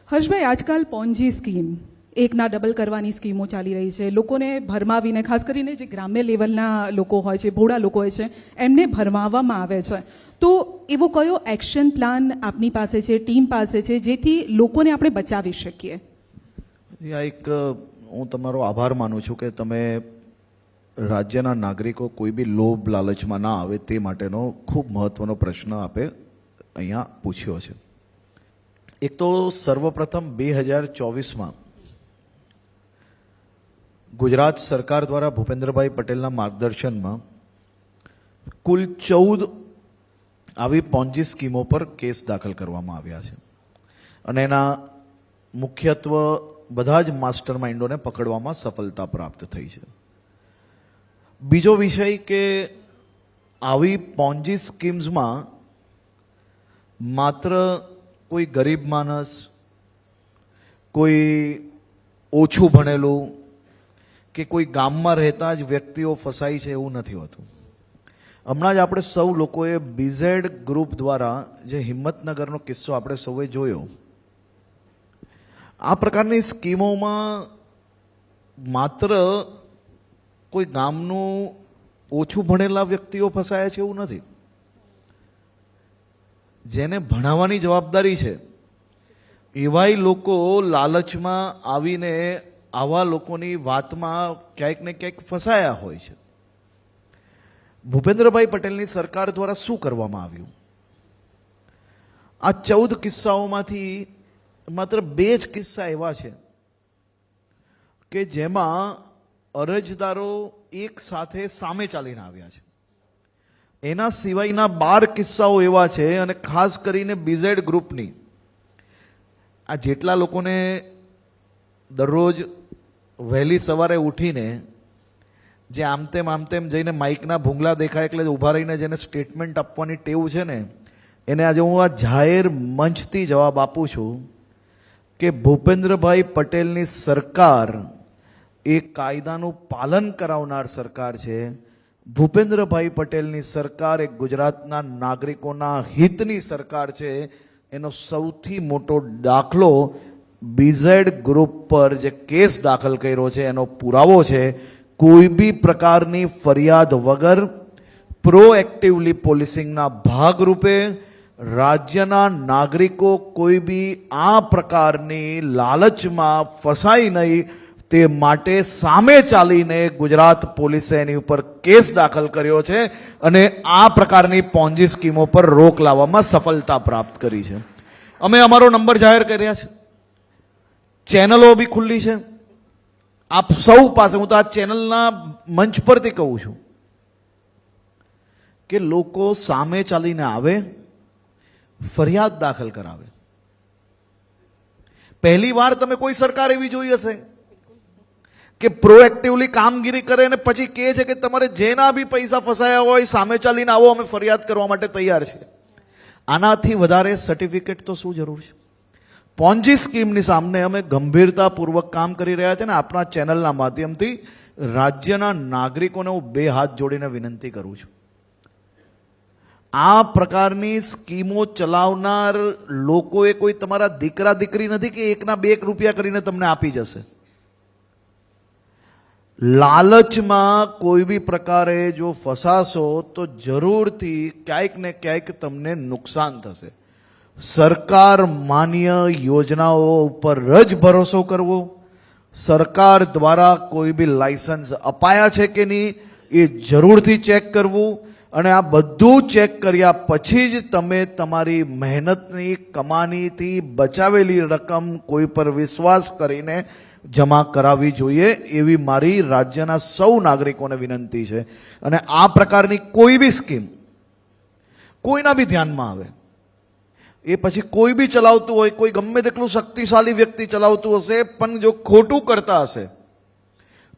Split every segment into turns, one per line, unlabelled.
હર્ષભાઈ, આજકાલ Ponzi scheme એકના double કરવાની સ્કીમો ચાલી રહી છે. લોકોને ભરમાવીને, ખાસ કરીને જે ગ્રામ્ય લેવલના લોકો હોય છે, ભોળા લોકો હોય છે, એમને ભરમાવવામાં આવે છે. તો એવો કયો એક્શન પ્લાન આપની પાસે છે, ટીમ પાસે છે, જેથી લોકોને આપણે બચાવી શકીએ?
આ એક હું તમારો આભાર માનું છું કે તમે રાજ્યના નાગરિકો કોઈ બી લોભ લાલચમાં ના આવે તે માટેનો ખૂબ મહત્વનો પ્રશ્ન આપે અહીંયા પૂછ્યો છે. એક તો સર્વપ્રથમ 2024માં ગુજરાત સરકાર દ્વારા ભૂપેન્દ્રભાઈ પટેલના માર્ગદર્શનમાં કુલ 14 આવી પોન્જી સ્કીમો પર કેસ દાખલ કરવામાં આવ્યા છે અને એના મુખ્યત્વે બધા જ માસ્ટર માઇન્ડોને પકડવામાં સફળતા પ્રાપ્ત થઈ છે. બીજો વિષય કે આવી પોન્જી સ્કીમ્સમાં માત્ર કોઈ ગરીબ માણસ, કોઈ ઓછું ભણેલું કે કોઈ ગામમાં રહેતા જ વ્યક્તિઓ ફસાય છે એવું નથી હોતું. હમણાં જ આપણે સૌ લોકોએ બીઝેડ ગ્રુપ દ્વારા જે હિંમતનગરનો કિસ્સો આપણે સૌએ જોયો, આ પ્રકારની સ્કીમોમાં માત્ર કોઈ ગામનું ઓછું ભણેલા વ્યક્તિઓ ફસાયા છે એવું નથી. જેને ભણાવવાની જવાબદારી છે એવાય લોકો લાલચમાં આવીને આવા લોકોની વાતમાં ક્યાંક ને ક્યાંક ફસાયા હોય છે. ભૂપેન્દ્રભાઈ પટેલની સરકાર દ્વારા શું કરવામાં આવ્યું? આ 14 કિસ્સાઓમાંથી માત્ર 2 જ કિસ્સા એવા છે કે જેમાં અરજદારો એક સાથે સામે ચાલીને આવ્યા છે. એના સિવાયના 12 કિસ્સાઓ એવા છે, અને ખાસ કરીને બીઝેડ ગ્રુપની આ જેટલા લોકોને દરરોજ વહેલી સવારે ઉઠીને જે આમ તેમ જઈને માઇકના ભૂંગળા દેખાય એટલે ઊભા રહીને જેને સ્ટેટમેન્ટ આપવાની ટેવ છે ને, એને આજે હું આ જાહેર મંચથી જવાબ આપું છું કે ભૂપેન્દ્રભાઈ પટેલની સરકાર એ કાયદાનું પાલન કરાવનાર સરકાર છે. ભૂપેન્દ્રભાઈ પટેલની સરકાર એ ગુજરાતના નાગરિકોના હિતની સરકાર છે. એનો સૌથી મોટો દાખલો બીઝેડ ગ્રુપ પર જે કેસ દાખલ કર્યો છે એનો પુરાવો છે. કોઈ બી પ્રકારની ફરિયાદ વગર પ્રોએક્ટિવલી પોલીસિંગના ભાગરૂપે રાજ્યના નાગરિકો કોઈ બી આ પ્રકારની લાલચમાં ફસાય નહીં તે માટે સામે ચાલીને ગુજરાત પોલીસે એની ઉપર કેસ દાખલ કર્યો છે અને આ પ્રકારની પોન્જી સ્કીમો પર રોક લાવવામાં સફળતા પ્રાપ્ત કરી છે. અમે અમારો નંબર જાહેર કર્યા છે, ચેનલો બી ખુલ્લી છે. આપ સૌ પાસે હું તો આ ચેનલના મંચ પરથી કહું છું કે લોકો સામે ચાલીને આવે, ફરિયાદ દાખલ કરાવે. પહેલી વાર તમે કોઈ સરકાર એવી જોઈ હશે કે પ્રોએક્ટિવલી કામગીરી કરે અને પછી કહે છે કે તમારે જેના બી પૈસા ફસાયા હોય સામે ચાલીને આવો, અમે ફરિયાદ કરવા માટે તૈયાર છે. આનાથી વધારે સર્ટિફિકેટ તો શું જરૂર છે? પોન્જી સ્કીમની સામે અમે ગંભીરતાપૂર્વક કામ કરી રહ્યા છે અને આપણા ચેનલના માધ્યમથી રાજ્યના નાગરિકોને હું 2 હાથ જોડીને વિનંતી કરું છું. આ પ્રકારની સ્કીમો ચલાવનાર લોકોએ કોઈ તમારા દીકરા દીકરી નથી કે 1ના 2 રૂપિયા કરીને તમને આપી જશે. લાલચમાં કોઈ બી પ્રકારે જો ફસાશો તો જરૂરથી ક્યાંક ને ક્યાંક તમને નુકસાન થશે. સરકાર માન્ય યોજનાઓ ઉપર જ ભરોસો કરવો, સરકાર દ્વારા કોઈ બી લાયસન્સ અપાયા છે કે નહીં એ જરૂરથી ચેક કરવું, અને આ બધું ચેક કર્યા પછી જ તમે તમારી મહેનતની કમાણીથી બચાવેલી રકમ કોઈ પર વિશ્વાસ કરીને જમા કરાવવી જોઈએ એવી મારી રાજ્યના સૌ નાગરિકોને વિનંતી છે. અને આ પ્રકારની કોઈ બી સ્કીમ કોઈના બી ધ્યાનમાં આવે, એ પછી કોઈ બી ચલાવતું હોય, કોઈ ગમે તેટલું શક્તિશાળી વ્યક્તિ ચલાવતું હશે, પણ જો ખોટું કરતા હશે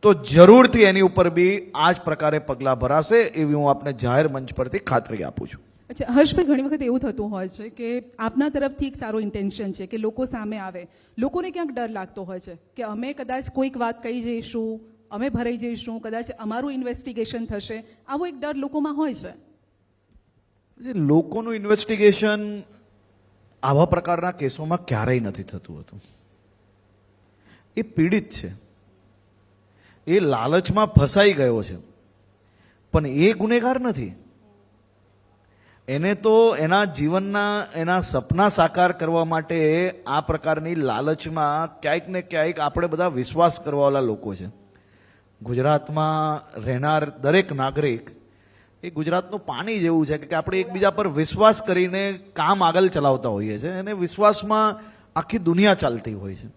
તો જરૂરથી એની ઉપર બી આ જ પ્રકારે પગલાં ભરાશે એવી હું આપને જાહેર મંચ પરથી ખાતરી આપું છું.
અચ્છા હર્ષભાઈ, ઘણી વખત એવું થતું હોય છે કે આપના તરફથી એક સારો ઇન્ટેન્શન છે કે લોકો સામે આવે, લોકોને ક્યાંક ડર લાગતો હોય છે કે અમે કદાચ કોઈક વાત કહી જઈશું, અમે ભરાઈ જઈશું, કદાચ અમારું ઇન્વેસ્ટિગેશન થશે, આવો એક ડર લોકોમાં હોય છે.
લોકોનું ઇન્વેસ્ટિગેશન આવા પ્રકારના કેસોમાં ક્યારેય નથી થતું હતું. એ પીડિત છે, એ લાલચમાં ફસાઈ ગયો છે, પણ એ ગુનેગાર નથી. એને તો એના જીવનના એના સપના સાકાર કરવા માટે આ પ્રકારની લાલચમાં ક્યાંક ને ક્યાંક આપણે બધા વિશ્વાસ કરવાવાળા લોકો છે. ગુજરાતમાં રહેનાર દરેક નાગરિક એ ગુજરાતનું પાણી જેવું છે કે આપણે એકબીજા પર વિશ્વાસ કરીને કામ આગળ ચલાવતા હોઈએ છીએ અને વિશ્વાસમાં આખી દુનિયા ચાલતી હોય છે.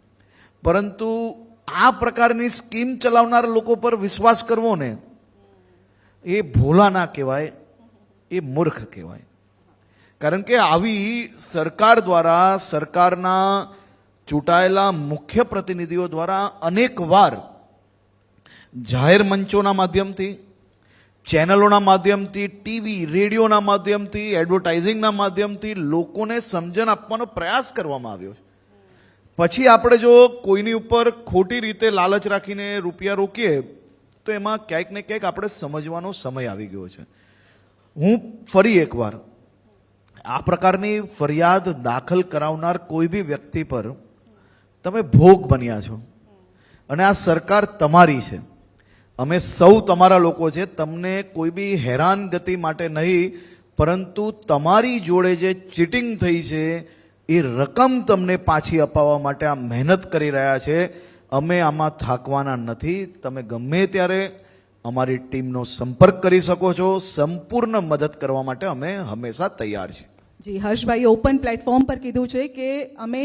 પરંતુ આ પ્રકારની સ્કીમ ચલાવનાર લોકો પર વિશ્વાસ કરવો ને એ ભોળા ના કહેવાય, એ મૂર્ખ કહેવાય. કારણ કે આવી સરકાર દ્વારા, સરકારના ચૂંટાયેલા મુખ્ય પ્રતિનિધિઓ દ્વારા અનેક વાર જાહેર મંચોના માધ્યમથી, ચેનલોના માધ્યમથી, ટીવી રેડિયોના માધ્યમથી, એડવર્ટાઇઝિંગના માધ્યમથી લોકોને સમજણ આપવાનો પ્રયાસ કરવામાં આવ્યો છે. પછી આપણે જો કોઈની ઉપર ખોટી રીતે લાલચ રાખીને રૂપિયા રોકીએ તો એમાં ક્યાંક ને ક્યાંક આપણે સમજવાનો સમય આવી ગયો છે. હું ફરી એકવાર આ પ્રકારની ફરિયાદ દાખલ કરાવનાર કોઈ બી વ્યક્તિ પર તમે ભોગ બન્યા છો અને આ સરકાર તમારી છે. અમે સૌ તમારા લોકો છે. તમને કોઈ બી હેરાનગતિ માટે નહીં, પરંતુ તમારી જોડે જે ચીટિંગ થઈ છે એ રકમ તમને પાછી અપાવવા માટે આ મહેનત કરી રહ્યા છે. અમે આમાં થાકવાના નથી. તમે ગમે ત્યારે અમારી ટીમનો સંપર્ક કરી શકો છો. સંપૂર્ણ મદદ કરવા માટે અમે હંમેશા તૈયાર છીએ.
જી, હર્ષભાઈ ઓપન પ્લેટફોર્મ પર કીધું છે કે અમે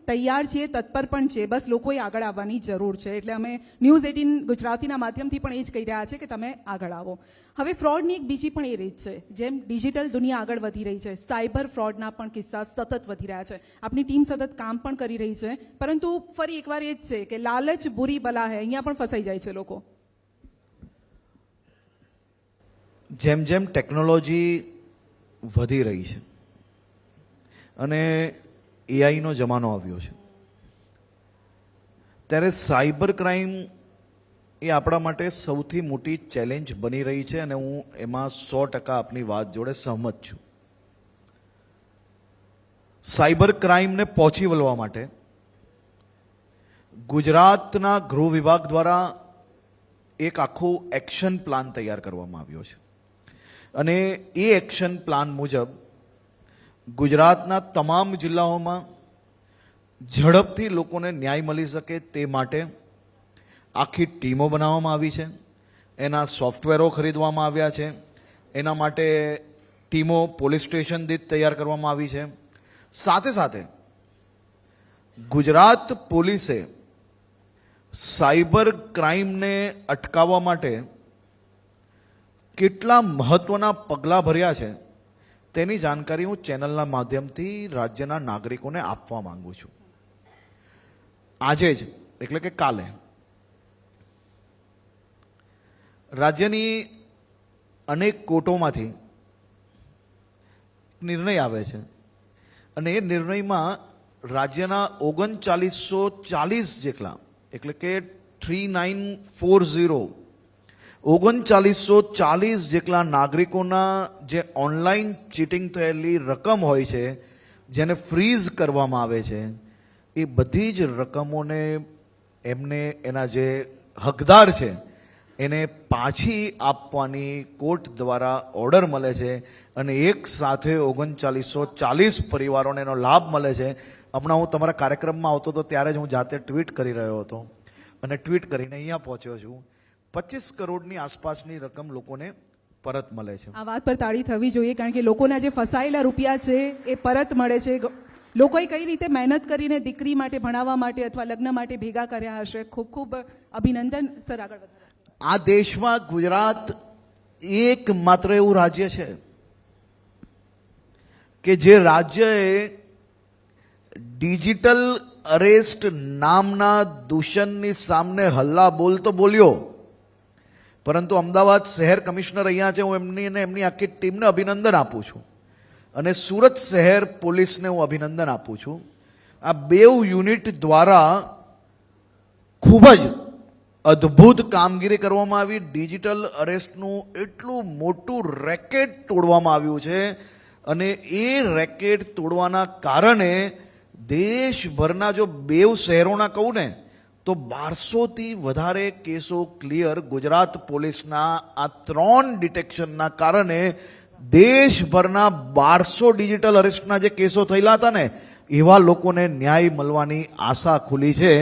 તૈયાર છીએ, તત્પર પણ છે, બસ લોકોએ આગળ આવવાની જરૂર છે. એટલે અમે ન્યૂઝ 18 ગુજરાતીના માધ્યમથી પણ એ જ કહી રહ્યા છે કે તમે આગળ આવો. હવે ફ્રોડની એક બીજી પણ એ રીત છે, જેમ ડિજિટલ દુનિયા આગળ વધી રહી છે, સાયબર ફ્રોડના પણ કિસ્સા સતત વધી રહ્યા છે. આપણી ટીમ સતત કામ પણ કરી રહી છે, પરંતુ ફરી એકવાર એ જ છે કે લાલચ બુરી બલા હે, અહીંયા પણ ફસાઈ જાય છે લોકો.
જેમ જેમ ટેકનોલોજી વધી રહી છે અને એઆઈનો જમાનો આવ્યો છે, ત્યારે સાયબર ક્રાઇમ એ આપણા માટે સૌથી મોટી ચેલેન્જ બની રહી છે અને હું એમાં 100% આપની વાત જોડે સહમત છું. સાયબર ક્રાઇમને પહોંચી વળવા માટે ગુજરાતના ગૃહ વિભાગ દ્વારા એક આખો એક્શન પ્લાન તૈયાર કરવામાં આવ્યો છે અને એ એક્શન પ્લાન મુજબ ગુજરાતના તમામ જિલ્લાઓમાં ઝડપથી લોકોને ન્યાય મળી શકે તે માટે આખી ટીમો બનાવવામાં આવી છે. એના સોફ્ટવેરો ખરીદવામાં આવ્યા છે. એના માટે ટીમો પોલીસ સ્ટેશન દીઠ તૈયાર કરવામાં આવી છે. સાથે સાથે ગુજરાત પોલીસે સાયબર ક્રાઇમને અટકાવવા માટે કેટલા મહત્વના પગલાં ભર્યા છે તેની જાણકારી હું ચેનલના માધ્યમથી રાજ્યના નાગરિકોને આપવા માંગુ છું. આજે જ એટલે કે કાલે રાજ્યની અનેક કોર્ટોમાંથી નિર્ણય આવે છે અને એ નિર્ણયમાં રાજ્યના 3940 જેટલા એટલે કે 3940 3940 જેટલા નાગરિકોના જે ઓનલાઈન ચીટિંગ થયેલી રકમ હોય છે, જેને ફ્રીઝ કરવામાં આવે છે, એ બધી જ રકમોને એમને એના જે હકદાર છે એને પાછી આપવાની કોર્ટ દ્વારા ઓર્ડર મળે છે અને એક સાથે 3940 પરિવારોને એનો લાભ મળે છે. હમણાં હું તમારા કાર્યક્રમમાં આવતો હતો ત્યારે જ હું જાતે ટ્વીટ કરી રહ્યો હતો અને ટ્વીટ કરીને અહીંયા પહોંચ્યો છું. 25 કરોડની આસપાસની રકમ લોકોને પરત મળે છે.
આ વાત પર તાળી થવી જોઈએ, કારણ કે લોકોના જે ફસાયેલા રૂપિયા છે એ પરત મળે છે. લોકોએ કઈ રીતે મહેનત કરીને દીકરી માટે ભણાવવા માટે અથવા લગ્ન માટે ભેગા કર્યા હશે. ખૂબ ખૂબ અભિનંદન સર. આગળ વધો.
આ દેશમાં ગુજરાત એક માત્ર એવું રાજ્ય છે કે જે રાજ્યએ ડિજિટલ અરેસ્ટ નામના દૂષણની સામે હલ્લા બોલ તો બોલ્યો, પરંતુ અમદાવાદ શહેર કમિશનર અહીંયા છે, હું એમની આખી ટીમને અભિનંદન આપું છું અને સુરત શહેર પોલીસને હું અભિનંદન આપું છું. આ બેઉ યુનિટ દ્વારા ખૂબ જ અદ્ભુત કામગીરી કરવામાં આવી. ડિજિટલ અરેસ્ટનું એટલું મોટું રેકેટ તોડવામાં આવ્યું છે અને એ રેકેટ તોડવાના કારણે દેશભરના જો 2 શહેરોના કહું ને તો 1200થી વધારે કેસો ક્લિયર ગુજરાત પોલીસના આ 3 ડિટેક્શનના કારણે દેશભરના 1200 ડિજિટલ અરેસ્ટના જે કેસો થયેલા હતા ને એવા લોકોને ન્યાય મળવાની આશા ખુલી છે.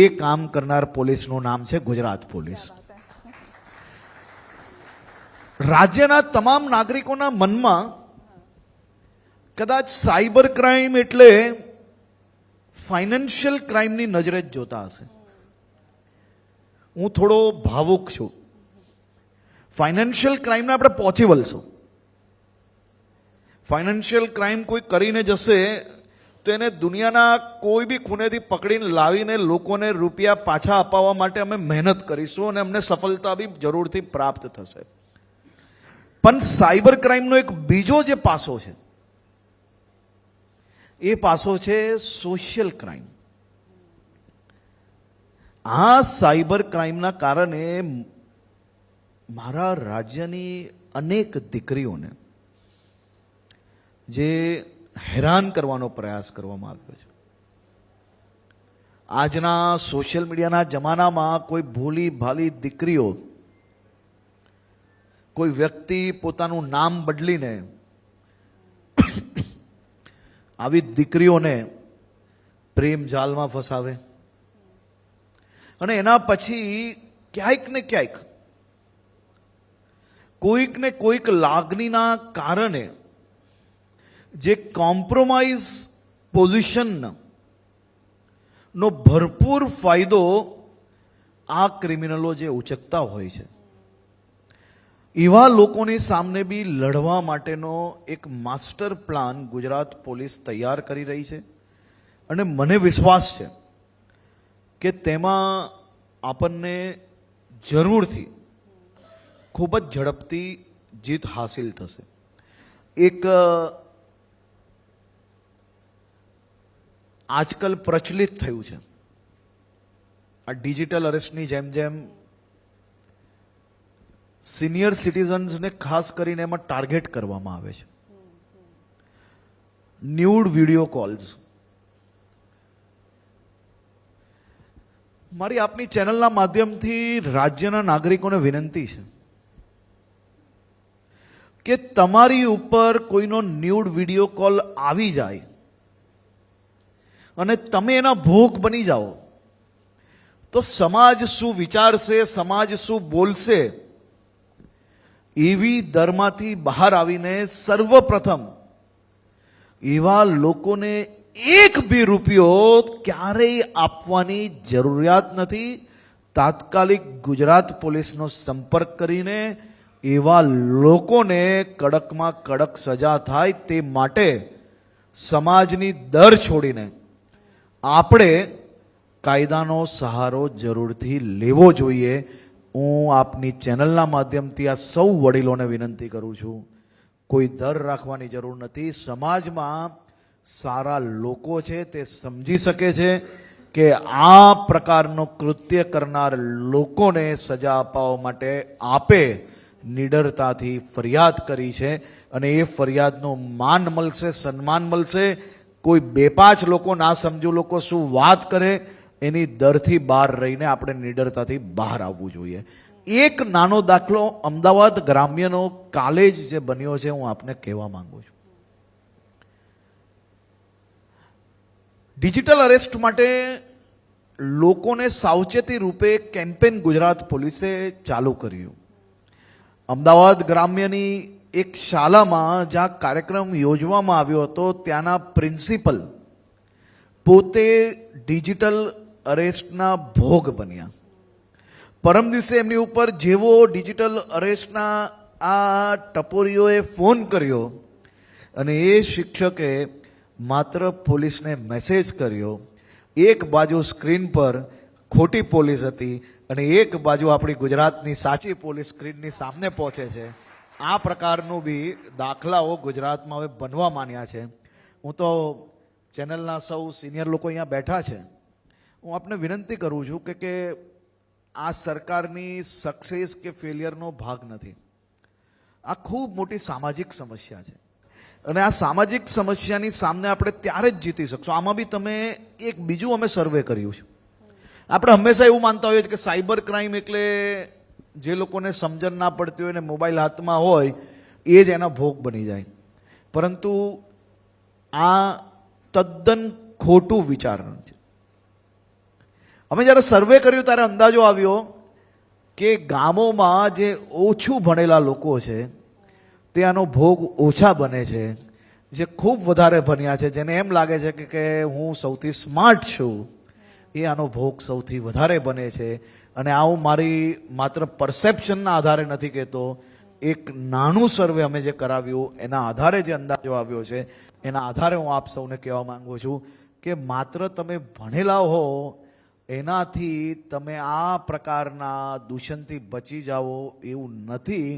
એ કામ કરનાર પોલીસનું નામ છે ગુજરાત પોલીસ. રાજ્યના તમામ નાગરિકોના મનમાં કદાચ સાયબર ક્રાઇમ એટલે ફાઇનાન્શિયલ ક્રાઇમની નજરે જ જોતા હશે. હું થોડો ભાવુક છું. ફાઇનાન્શિયલ ક્રાઇમને આપણે પહોંચી વળશું. ફાઇનાન્શિયલ ક્રાઇમ કોઈ કરીને જશે તો એને દુનિયાના કોઈ બી ખૂણેથી પકડીને લાવીને લોકોને રૂપિયા પાછા અપાવવા માટે અમે મહેનત કરીશું અને અમને સફળતા બી જરૂરથી પ્રાપ્ત થશે. પણ સાયબર ક્રાઇમનો એક બીજો જે પાસો છે એ પાસો છે સોશિયલ ક્રાઇમ. આ સાયબર ક્રાઇમના કારણે મારા રાજ્યની અનેક દીકરીઓને જે હેરાન કરવાનો પ્રયાસ કરવામાં આવ્યો છે. આજના સોશિયલ મીડિયાના જમાનામાં કોઈ ભોલી ભાલી દીકરીઓ, કોઈ વ્યક્તિ પોતાનું નામ બદલીને આવી દીકરીઓને પ્રેમ જાલમાં ફસાવે અને એના પછી ક્યાંક ને ક્યાંક કોઈક ને કોઈક લાગણીના કારણે જે કોમ્પ્રોમાઇઝ પોઝિશન નો ભરપૂર ફાયદો આ ક્રિમિનલો જે ઉચકતા હોય છે એવા લોકોની સામે બી લડવા માટેનો એક માસ્ટર પ્લાન ગુજરાત પોલીસ તૈયાર કરી રહી છે. અને મને વિશ્વાસ છે કે તેમાં આપણને જરૂરથી ખૂબ જ ઝડપથી જીત હાસિલ થશે. એક આજકાલ પ્રચલિત થયું છે આ ડિજિટલ અરેસ્ટની જેમ જેમ સિનિયર સિટીઝન્સને ખાસ કરીને એમાં ટાર્ગેટ કરવામાં આવે છે. Nude video calls. મારી આપની ચેનલના માધ્યમથી રાજ્યના નાગરિકોને વિનંતી છે કે તમારી ઉપર કોઈનો ન્યૂડ વિડીયો કોલ આવી જાય અને તમે એના ભોગ બની જાઓ તો સમાજ શું વિચારશે, સમાજ શું બોલશે, એવી દરમાંથી બહાર આવીને સર્વપ્રથમ એવા લોકોને એક બી રૂપિયો ક્યારેય આપવાની જરૂરિયાત નથી. તાત્કાલિક ગુજરાત પોલીસનો સંપર્ક કરીને એવા લોકોને કડકમાં કડક સજા થાય તે માટે સમાજની દર છોડીને આપણે કાયદાનો સહારો જરૂરથી લેવો જોઈએ. હું આપની ચેનલના માધ્યમથી આ સૌ વડીલોને વિનંતી કરું છું, કોઈ દર રાખવાની જરૂર નથી. સમાજમાં સારા લોકો છે, તે સમજી શકે છે કે આ પ્રકારનો કૃત્ય કરનાર લોકોને સજા અપાવવા માટે આપે નિડરતાથી ફરિયાદ કરી છે અને એ ફરિયાદનું માન મળશે, સન્માન મળશે. કોઈ 2-5 લોકો, ના સમજુ લોકો શું વાત કરે એની દરથી બહાર રહીને આપણે નિડરતાથી બહાર આવવું જોઈએ. એક નાનો દાખલો અમદાવાદ ગ્રામ્યનો કાલે જ જે બન્યો છે હું આપને કહેવા માંગુ છું. ડિજિટલ અરેસ્ટ માટે લોકોને સાવચેતી રૂપે કેમ્પેન ગુજરાત પોલીસે ચાલુ કર્યું. અમદાવાદ ગ્રામ્યની એક શાળામાં જ્યાં કાર્યક્રમ યોજવામાં આવ્યો હતો ત્યાંના પ્રિન્સિપલ પોતે ડિજિટલ અરેસ્ટના ભોગ બન્યા. પરમ દિવસે એમની ઉપર જેવો ડિજિટલ અરેસ્ટના આ ટપોરીઓએ ફોન કર્યો અને એ શિક્ષકે માત્ર પોલીસને મેસેજ કર્યો. એક બાજુ સ્ક્રીન પર ખોટી પોલીસ હતી અને એક બાજુ આપણી ગુજરાતની સાચી પોલીસ સ્ક્રીનની સામે પહોંચે છે. આ પ્રકારનું બી દાખલાઓ ગુજરાતમાં હવે બનવા માંડ્યા છે. હું તો ચેનલના સૌ સિનિયર લોકો અહીંયા બેઠા છે, હું આપને વિનંતી કરું છું કે આ સરકારની સક્સેસ કે ફેલિયરનો ભાગ નથી. આ ખૂબ મોટી સામાજિક સમસ્યા છે. અને આ સામાજિક સમસ્યાની સામે આપણે ત્યારે જ જીતી શકશું. આમાં બી તમે એક બીજું અમે સર્વે કર્યું છે. આપણે હંમેશા એવું માનતા હોઈએ છીએ કે સાયબર ક્રાઇમ એટલે જે લોકોને સમજણ ના પડતી હોય ને મોબાઈલ હાથમાં હોય એ જ એના ભોગ બની જાય, પરંતુ આ તદ્દન ખોટું વિચારણ છે. અમે જ્યારે સર્વે કર્યું ત્યારે અંદાજો આવ્યો કે ગામોમાં જે ઓછું ભણેલા લોકો છે તે આનો ભોગ ઓછા બને છે. જે ખૂબ વધારે ભણ્યા છે, જેને એમ લાગે છે કે હું સૌથી સ્માર્ટ છું, એ આનો ભોગ સૌથી વધારે બને છે. અને આ હું મારી માત્ર પરસેપ્શનના આધારે નથી કહેતો, એક નાનું સર્વે અમે જે કરાવ્યું એના આધારે જે અંદાજો આવ્યો છે એના આધારે હું આપ સૌને કહેવા માંગુ છું કે માત્ર તમે ભણેલા હો એનાથી તમે આ પ્રકારના દૂષણથી બચી જાઓ એવું નથી.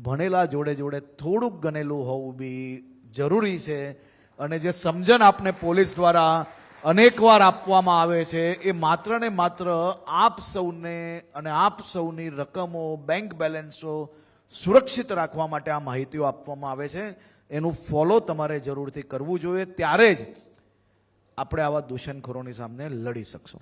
ભણેલા જોડે જોડે થોડુંક ગણેલું હોવું બી જરૂરી છે. અને જે સમજણ આપને પોલીસ દ્વારા અનેકવાર આપવામાં આવે છે એ માત્ર ને માત્ર આપ સૌને અને આપ સૌની રકમો, બેંક બેલેન્સો સુરક્ષિત રાખવા માટે આ માહિતીઓ આપવામાં આવે છે. એનું ફોલો તમારે જરૂરથી કરવું જોઈએ, ત્યારે જ આપણે આવા દૂષણખોરોની સામે લડી શકશું.